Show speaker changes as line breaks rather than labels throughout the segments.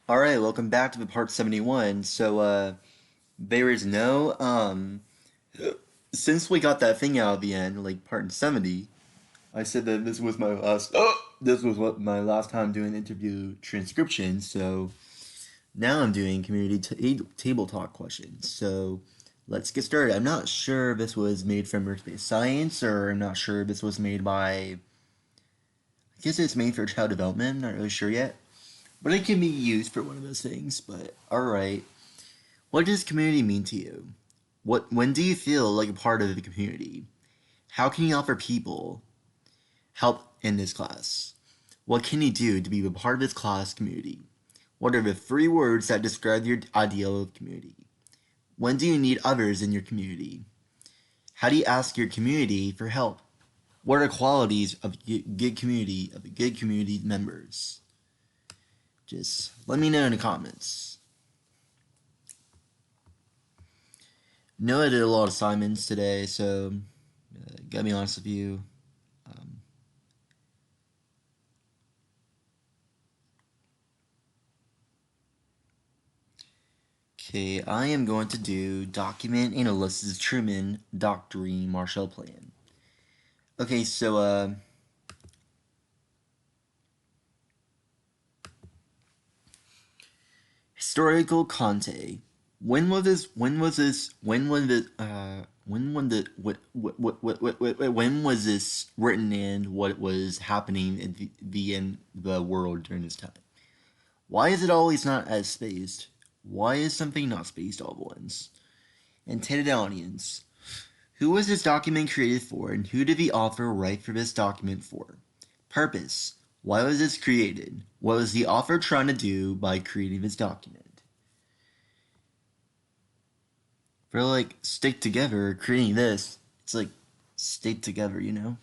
Alright, welcome back to the part 71. There is no, since we got that thing out at the end, like part 70, I said that this was what my last time doing interview transcription, so now I'm doing table talk questions. So, let's get started. I'm not sure if this was made from Earth-based science, or I'm not sure if this was made by, I guess it's made for child development, not really sure yet. But it can be used for one of those things. But alright. What does community mean to you? When do you feel like a part of the community? How can you offer people help in this class? What can you do to be a part of this class community? What are the three words that describe your ideal of community? When do you need others in your community? How do you ask your community for help? What are qualities of good community members? Just let me know in the comments. No, I did a lot of assignments today, so gotta be honest with you. Okay, I am going to do document analysis Truman Doctrine Marshall Plan. Okay, so historical Conte. When was this? When was this? When was this? When was this written and what was happening in the world during this time? Why is it always not as spaced? Why is something not spaced all at once? Intended audience. Who was this document created for, and who did the author write for this document for? Purpose. Why was this created? What was the author trying to do by creating this document? For like stick together, creating this, it's like stick together, you know?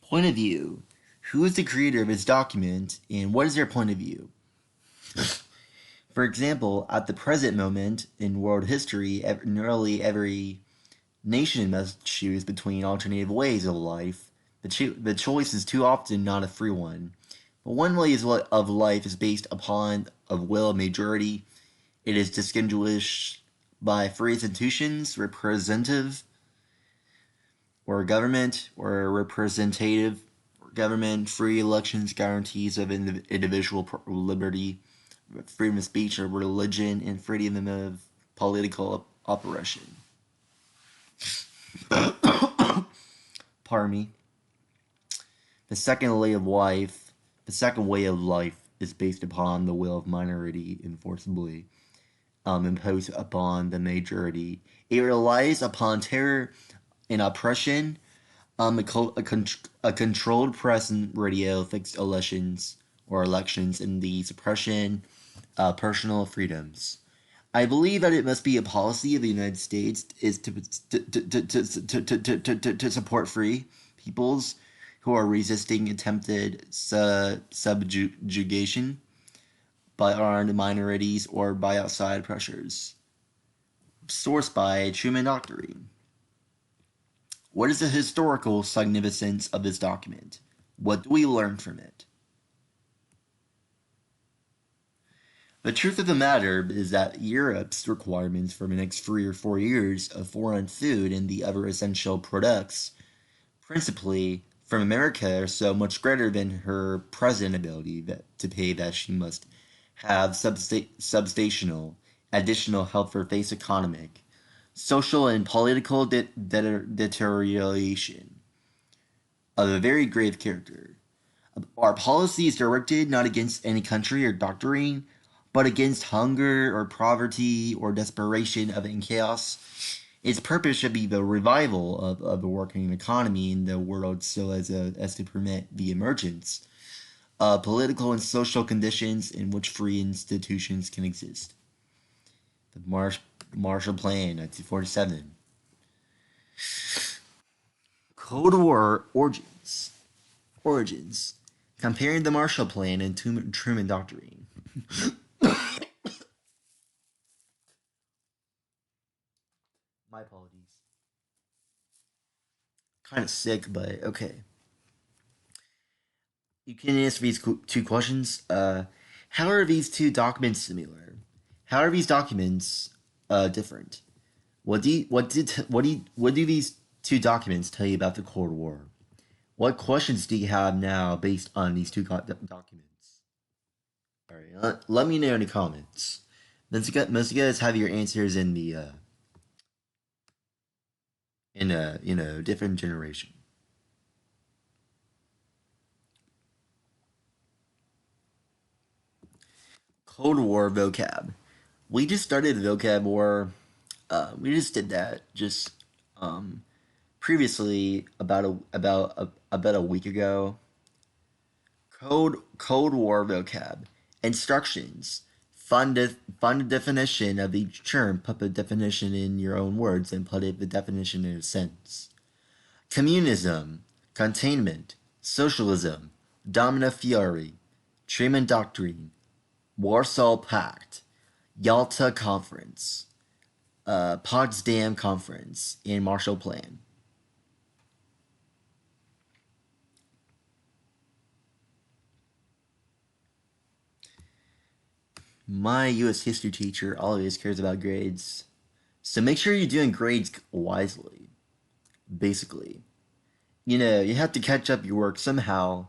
Point of view. Who is the creator of this document, and what is their point of view? For example, at the present moment in world history, nearly every nation must choose between alternative ways of life. The choice is too often not a free one. But one way of life is based upon a will of majority. It is distinguished by free institutions, representative or government, or representative government, free elections, guarantees of individual liberty, freedom of speech or religion, and freedom of political operation. Pardon me. The second way of life is based upon the will of minority enforceably imposed upon the majority. It relies upon terror and oppression, a controlled press and radio, fixed elections, and the suppression of personal freedoms. I believe that it must be a policy of the United States is to support free peoples who are resisting attempted subjugation by armed minorities or by outside pressures. Sourced by Truman Doctrine. What is the historical significance of this document? What do we learn from it? The truth of the matter is that Europe's requirements for the next 3 or 4 years of foreign food and the other essential products, principally from America, are so much greater than her present ability to pay that she must have substantial additional help for face economic, social, and political deterioration of a very grave character. Our policy is directed not against any country or doctrine, but against hunger or poverty or desperation and chaos. Its purpose should be the revival of a working economy in the world so as to permit the emergence of political and social conditions in which free institutions can exist. The Marshall Plan, 1947. Cold War origins. Comparing the Marshall Plan and Truman Doctrine. My apologies. Kind of sick, but okay. You can answer these two questions. How are these two documents similar? How are these documents different? What do these two documents tell you about the Cold War? What questions do you have now based on these two documents? All right, let me know in the comments. Most of you guys have your answers in the in a different generation. Cold War vocab. We just started vocab war. We just did that just um, previously about a week ago. Cold War vocab. Instructions. Find a definition of each term. Put the definition in your own words and put the definition in a sentence. Communism. Containment. Socialism. Domino Fiore. Truman Doctrine. Warsaw Pact. Yalta Conference. Potsdam Conference, and Marshall Plan. My U.S. history teacher always cares about grades, so make sure you're doing grades wisely. Basically, you have to catch up your work somehow.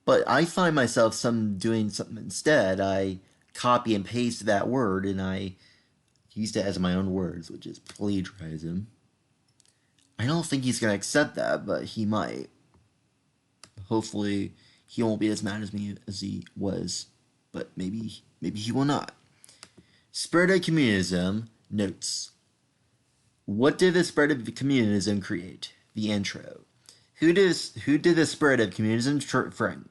But I find myself doing something instead. I copy and paste that word, and I use it as my own words, which is plagiarism. I don't think he's gonna accept that, but he might. Hopefully, he won't be as mad as me as he was, but maybe he will not. Spread of communism notes. What did the spread of communism create? The intro. Who did the spread of communism threaten?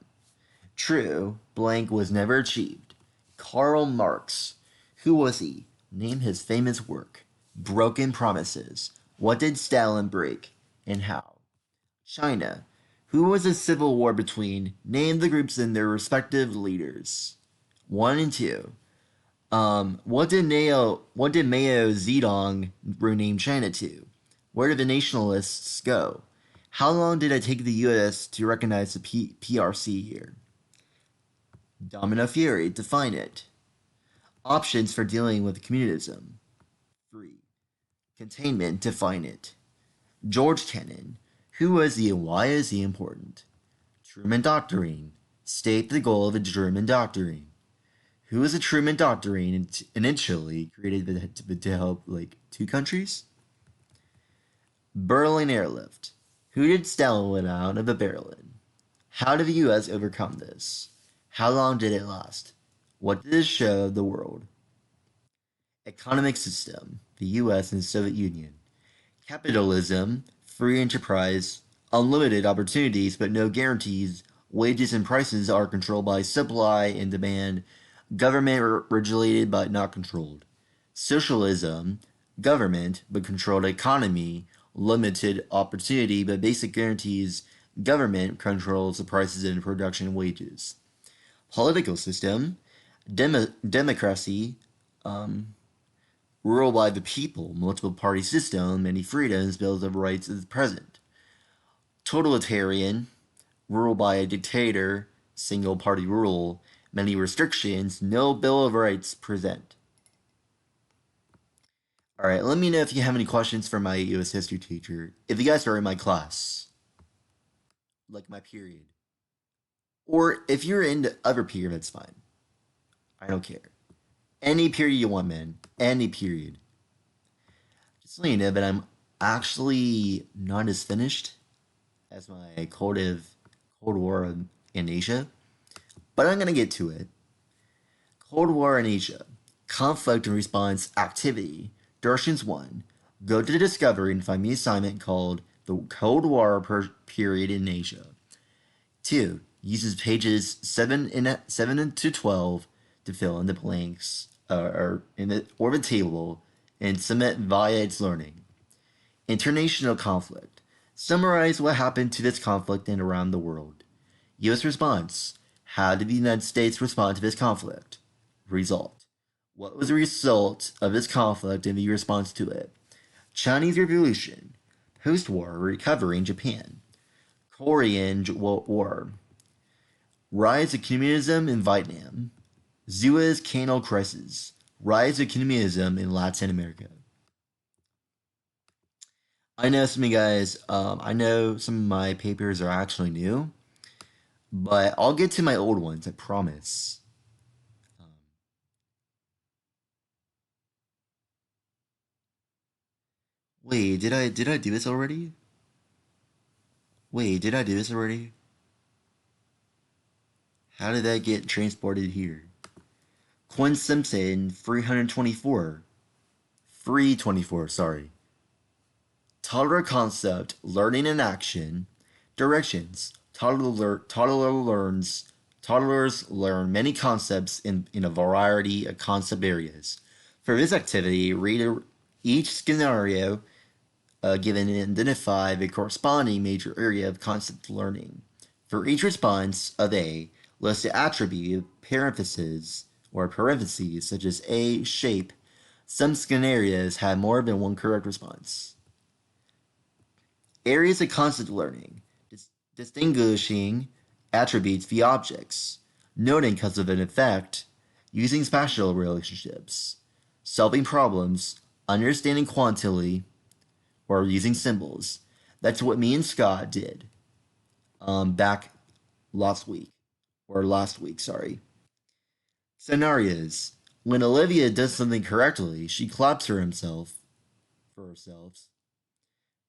True, blank was never achieved. Karl Marx. Who was he? Name his famous work. Broken Promises. What did Stalin break, and how? China. Who was a civil war between? Name the groups and their respective leaders. 1 and 2. What did Mao Zedong rename China to? Where did the nationalists go? How long did it take the U.S. to recognize the PRC here? Domino Fury, define it. Options for dealing with communism. 3. Containment, define it. George Kennan. Who was he and why is he important? Truman Doctrine. State the goal of the Truman Doctrine. Who was the Truman Doctrine initially created to help, two countries? Berlin Airlift. Who did Stalin let out of the Berlin? How did the U.S. overcome this? How long did it last? What did it show the world? Economic system, the U.S. and the Soviet Union. Capitalism, free enterprise, unlimited opportunities but no guarantees. Wages and prices are controlled by supply and demand. Government regulated but not controlled. Socialism, government but controlled economy. Limited opportunity but basic guarantees. Government controls the prices and production wages. Political system, democracy, rule by the people, multiple party system, many freedoms, bills of rights is present. Totalitarian, rule by a dictator, single party rule, many restrictions, no bill of rights present. Alright, let me know if you have any questions for my U.S. history teacher. If you guys are in my class, like my period. Or if you're in the other period, that's fine. I don't care. Any period you want, man. Any period. Just so you know, but I'm actually not as finished as my Cold War in Asia. But I'm gonna get to it. Cold War in Asia. Conflict and response activity. Directions 1. Go to the Discovery and find the assignment called The Cold War Period in Asia. 2. Uses pages 7 to 12 to fill in the blanks or the table and submit via its learning. International conflict. Summarize what happened to this conflict and around the world. U.S. response. How did the United States respond to this conflict? Result. What was the result of this conflict and the response to it? Chinese Revolution. Post-war recovery in Japan. Korean War. Rise of communism in Vietnam. Suez Canal Crisis. Rise of communism in Latin America. I know some of you guys, I know some of my papers are actually new, but I'll get to my old ones, I promise. Um, wait, did I do this already? Wait, did I do this already? How did that get transported here? Quinn Simpson, 324. 324, sorry. Toddler concept, learning in action. Directions. Toddlers learn many concepts in a variety of concept areas. For this activity, read each scenario given and identify the corresponding major area of concept learning. For each response of A, list the attribute parentheses, such as A, shape. Some scenarios have more than one correct response. Areas of concept learning, distinguishing attributes via objects, noting cause of an effect, using spatial relationships, solving problems, understanding quantity, or using symbols. That's what me and Scott did back last week, sorry. Scenarios. When Olivia does something correctly, she claps for herself.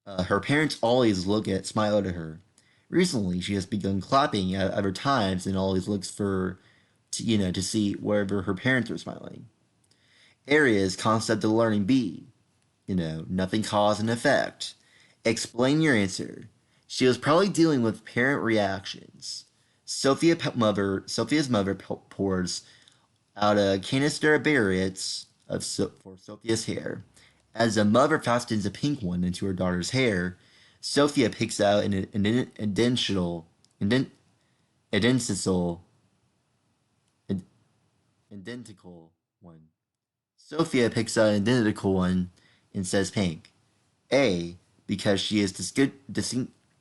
Her parents always smile at her. Recently, she has begun clapping at other times and always looks to see wherever her parents are smiling. Areas concept of learning B. Nothing cause and effect. Explain your answer. She was probably dealing with parent reactions. Sophia's mother pours out a canister of berries for Sophia's hair. As the mother fastens a pink one into her daughter's hair, Sophia picks out an identical one. Sophia picks out an identical one and says pink. A, because she is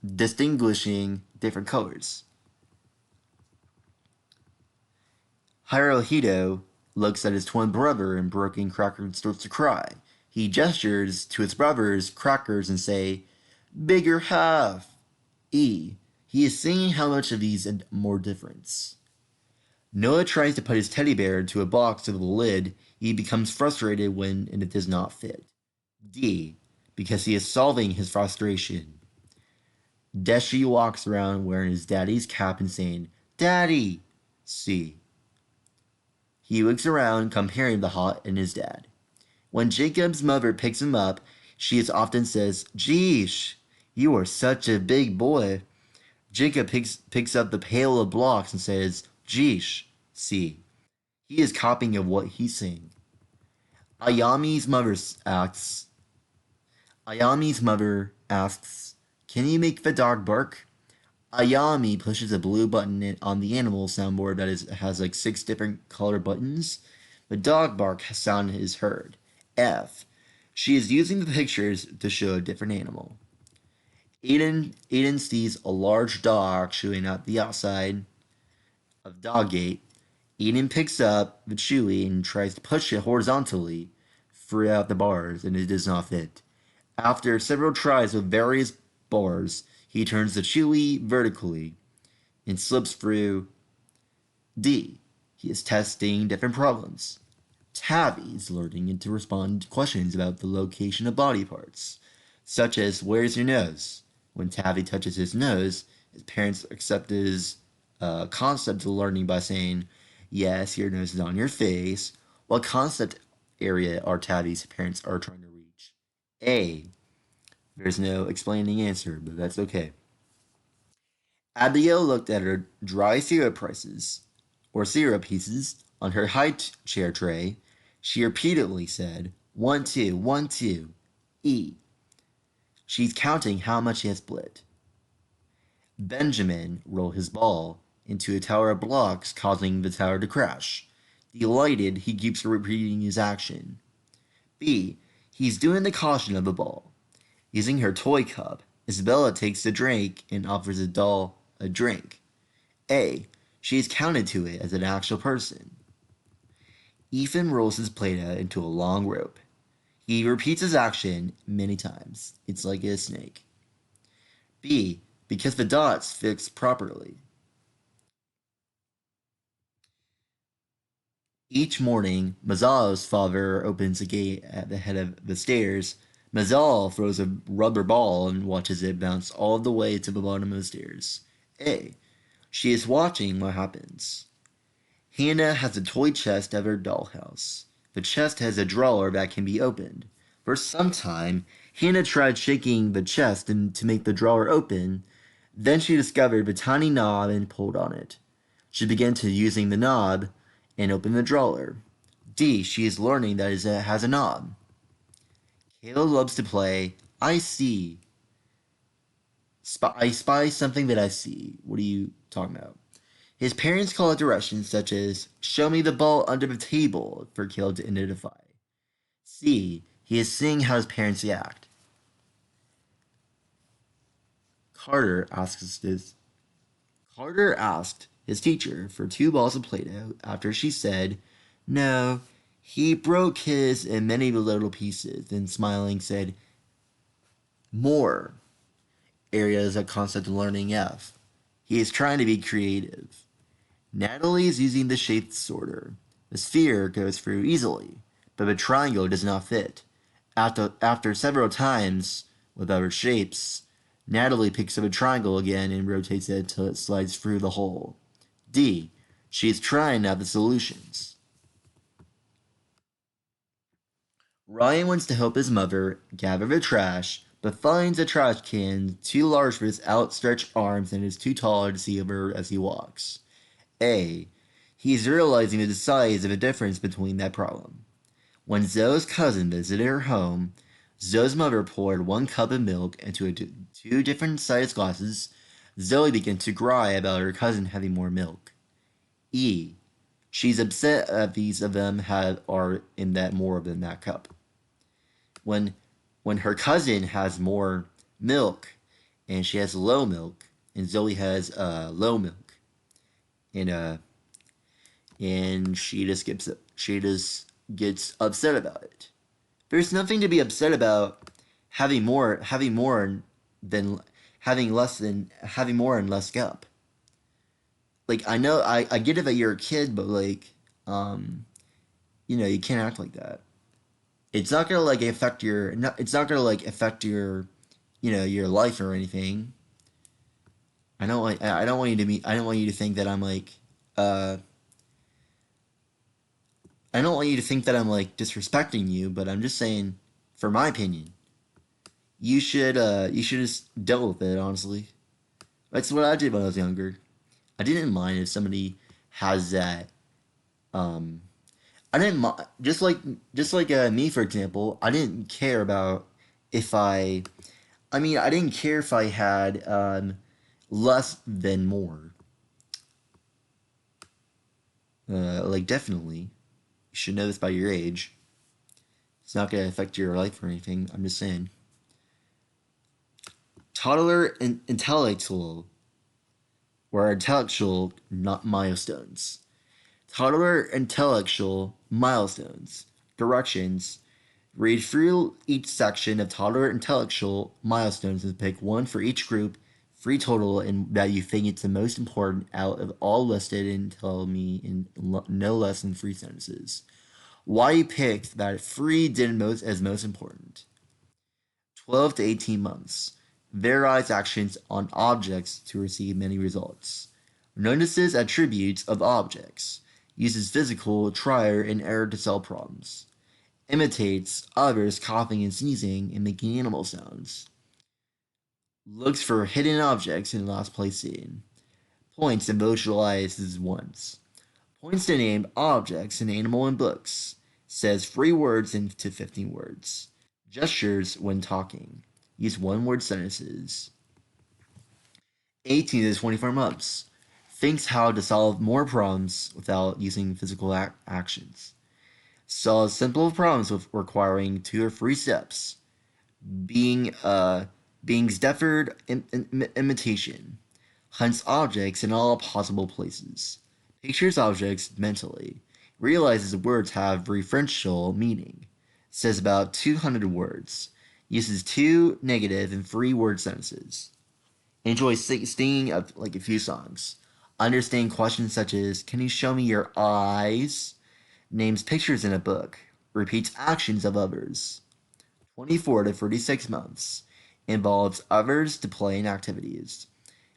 distinguishing different colors. Hirohito looks at his twin brother and broken cracker and starts to cry. He gestures to his brother's crackers and say, "Bigger half." E. He is seeing how much of these and more difference. Noah tries to put his teddy bear into a box with a lid. He becomes frustrated when it does not fit. D. Because he is solving his frustration. Deshi walks around wearing his daddy's cap and saying, "Daddy." C. He looks around comparing the hot and his dad. When Jacob's mother picks him up, she often says, "Geesh, you are such a big boy." Jacob picks up the pail of blocks and says, "Geesh." See, he is copying of what he's saying. Ayami's mother asks, "Can you make the dog bark?" Ayami pushes a blue button on the animal soundboard that has like 6 different color buttons. The dog bark sound is heard. F. She is using the pictures to show a different animal. Aiden sees a large dog chewing at the outside of dog gate. Aiden picks up the chewy and tries to push it horizontally throughout the bars, and it does not fit. After several tries with various bars, he turns the chewy vertically and slips through. D. He is testing different problems. Tavi is learning to respond to questions about the location of body parts, such as, "Where's your nose?" When Tavi touches his nose, his parents accept his concept of learning by saying, "Yes, your nose is on your face." What concept area are Tavi's parents are trying to reach? A. There's no explaining answer, but that's okay. Abigail looked at her dry syrup pieces on her high chair tray. She repeatedly said, "1, 2, 1, 2. E. She's counting how much she has split. Benjamin rolled his ball into a tower of blocks, causing the tower to crash. Delighted, he keeps repeating his action. B. He's doing the caution of the ball. Using her toy cup, Isabella takes the drink and offers the doll a drink. A. She is counted to it as an actual person. Ethan rolls his Play-Doh into a long rope. He repeats his action many times. It's like a snake. B. Because the dots fix properly. Each morning, Mazal's father opens a gate at the head of the stairs. Mazal throws a rubber ball and watches it bounce all the way to the bottom of the stairs. A. She is watching what happens. Hannah has a toy chest at her dollhouse. The chest has a drawer that can be opened. For some time, Hannah tried shaking the chest to make the drawer open. Then she discovered the tiny knob and pulled on it. She began to using the knob and open the drawer. D. She is learning that it has a knob. Caleb loves to play. I see. I spy something that I see. What are you talking about? His parents call out directions such as, show me the ball under the table for Caleb to identify. C. He is seeing how his parents react. Carter asked his teacher for 2 balls of Play-Doh after she said, no, he broke his in many little pieces, then smiling said, more. Areas of concept learning F. He is trying to be creative. Natalie is using the shape sorter. The sphere goes through easily, but the triangle does not fit. After several times with other shapes, Natalie picks up a triangle again and rotates it until it slides through the hole. D. She is trying out the solutions. Ryan wants to help his mother gather the trash, but finds a trash can too large for his outstretched arms and is too tall to see over as he walks. A. He's realizing the size of the difference between that problem. When Zoe's cousin visited her home, Zoe's mother poured 1 cup of milk into 2 different sized glasses. Zoe began to cry about her cousin having more milk. E. She's upset that these of them are in that more than that cup. When her cousin has more milk and she has low milk, and Zoe has low milk, and she just gets upset about it. There's nothing to be upset about having more than having less than having more and less cup. Like, I know I get it that you're a kid, but like you can't act like that. It's not gonna like affect your it's not gonna like affect your your life or anything. I don't want you to I don't want you to think that I'm like I don't want you to think that I'm like disrespecting you, but I'm just saying, for my opinion, you should just deal with it, honestly. That's what I did when I was younger. I didn't mind if somebody has that. Um, I didn't mind, just like me, for example. I didn't care about if I mean, I didn't care if I had less than more. Like, definitely, you should know this by your age. It's not gonna affect your life or anything. I'm just saying. Toddler and intellectual or intellectual not milestones. Toddler intellectual milestones. Directions. Read through each section of toddler intellectual milestones and pick one for each group, 3 total, and that you think it's the most important out of all listed, and tell me in no less than 3 sentences. Why you picked that 3 did most important. 12 to 18 months. Varies actions on objects to receive many results. Notices attributes of objects. Uses physical trial and error to solve problems. Imitates others coughing and sneezing and making animal sounds. Looks for hidden objects in last place seen. Points and visualizes once. Points to name objects and animal in books. Says 3 words into 15 words. Gestures when talking. Use 1-word sentences. 18 to 24 months. Thinks how to solve more problems without using physical actions. Solves simple problems with requiring 2 or 3 steps. Being's deferred imitation. Hunts objects in all possible places. Pictures objects mentally. realizes words have referential meaning, says about 200 words, uses 2 negative and 3 word sentences, enjoys singing of like a few songs, understand questions such as "Can you show me your eyes?" names pictures in a book, repeats actions of others. 24 to 36 months, involves others to play in activities,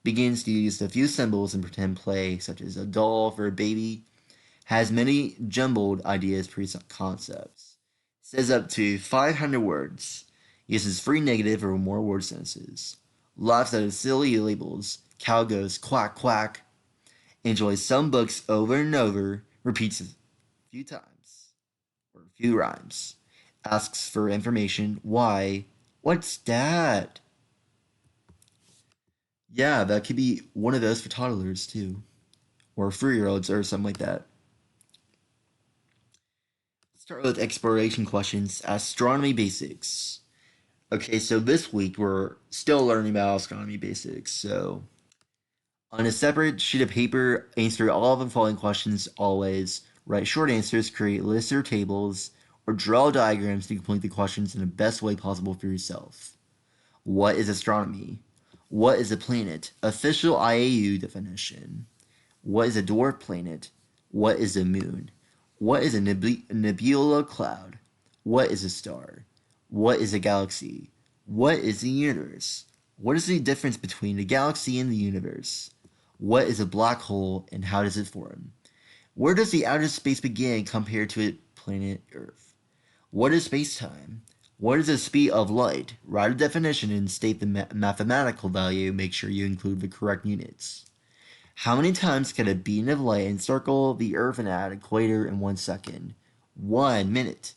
begins to use a few symbols in pretend play such as a doll for a baby, has many jumbled ideas pre-concepts, says up to 500 words, uses 3 negative or more word sentences, laughs at silly labels, cow goes quack quack, enjoys some books over and over, repeats a few times, or a few rhymes, asks for information, why, what's that? Yeah, that could be one of those for toddlers too, or 3-year-olds or something like that. Start with exploration questions, astronomy basics. Okay, so this week we're still learning about astronomy basics. So, on a separate sheet of paper, answer all of the following questions always. Write short answers, create lists or tables, or draw diagrams to complete the questions in the best way possible for yourself. What is astronomy? What is a planet? Official IAU definition. What is a dwarf planet? What is a moon? What is a nebula cloud? What is a star? What is a galaxy? What is the universe? What is the difference between the galaxy and the universe? What is a black hole and how does it form? Where does the outer space begin compared to planet Earth? What is space-time? What is the speed of light? Write a definition and state the mathematical value. Make sure you include the correct units. How many times can a beam of light encircle the Earth and at equator in 1 second? 1 minute.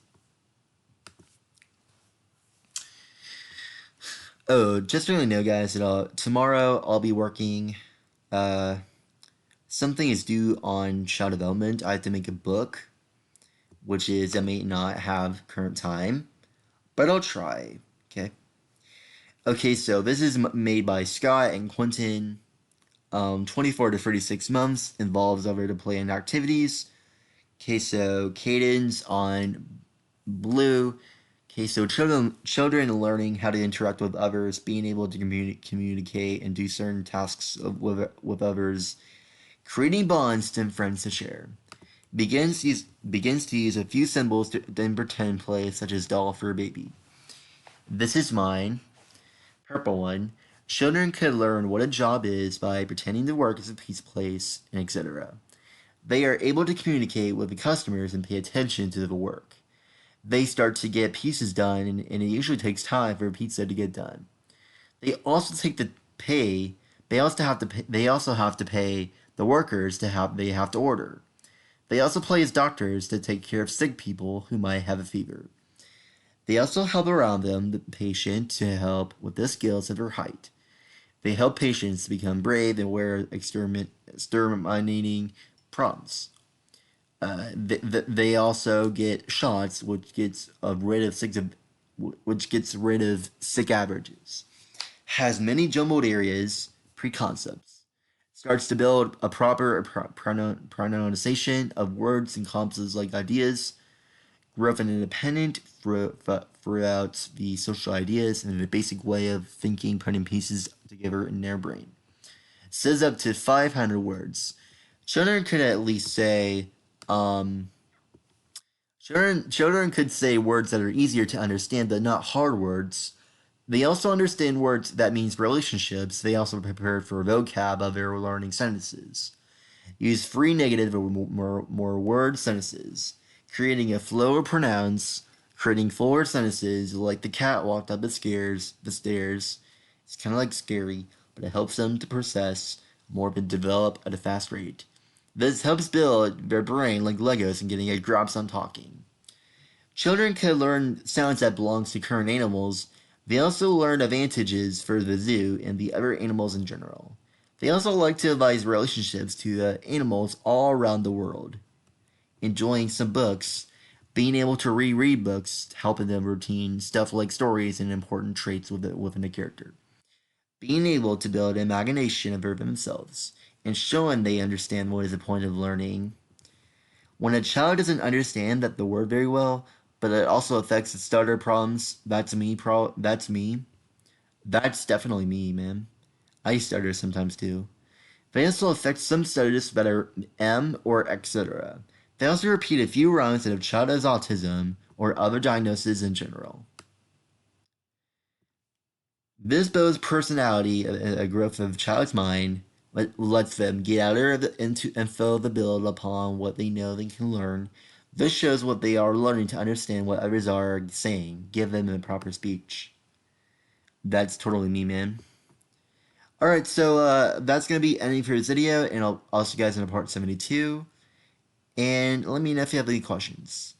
Oh, just so you know, guys, that tomorrow I'll be working. Something is due on child development. I have to make a book, which is I may not have current time, but I'll try. Okay. Okay, so this is made by Scott and Quentin. 24 to 36 months, involves over to play in activities. Okay, so cadence on blue. Okay, so children learning how to interact with others, being able to communicate and do certain tasks with others, creating bonds and friends to share. Begins to use a few symbols to then pretend play, such as doll for a baby. This is mine. Purple one. Children could learn what a job is by pretending to work as a pizza place, and etc. They are able to communicate with the customers and pay attention to the work. They start to get pieces done, and it usually takes time for a pizza to get done. They also take the pay. They also have to. They also have to pay the workers they have to order. They also play as doctors to take care of sick people who might have a fever. They also help around them, the patient, to help with the skills of their height. They help patients become brave and aware of exterminating problems. They also get shots, which gets rid of sick averages. Has many jumbled areas, preconcepts. Starts to build a proper pronunciation of words and concepts like ideas. Growth and independent throughout the social ideas and the basic way of thinking, putting pieces together in their brain. Says up to 500 words. Children could at least say, children could say words that are easier to understand, but not hard words. They also understand words that means relationships. They also prepare for vocab of their learning sentences. Use 3 negative or more word sentences, creating a flow of pronouns, creating fuller sentences like the cat walked up the stairs. It's kind of like scary, but it helps them to process more and develop at a fast rate. This helps build their brain like Legos and getting a grasp on talking. Children can learn sounds that belong to current animals. They also learn advantages for the zoo and the other animals in general. They also like to advise relationships to the animals all around the world. Enjoying some books, being able to reread books, helping them routine stuff like stories and important traits within a character. Being able to build imagination of themselves, and showing they understand what is the point of learning. When a child doesn't understand that the word very well, but it also affects its stutter problems, that's me. That's me. That's definitely me, man. I stutter sometimes too. They also affect some stutters that are M or etc. They also repeat a few wrongs that have child has autism or other diagnoses in general. This builds personality, a growth of child's mind, lets them get out of into and fill the build upon what they know they can learn. This shows what they are learning to understand what others are saying. Give them a proper speech. That's totally me, man. Alright, so that's going to be ending for this video, and I'll see you guys in part 72. And let me know if you have any questions.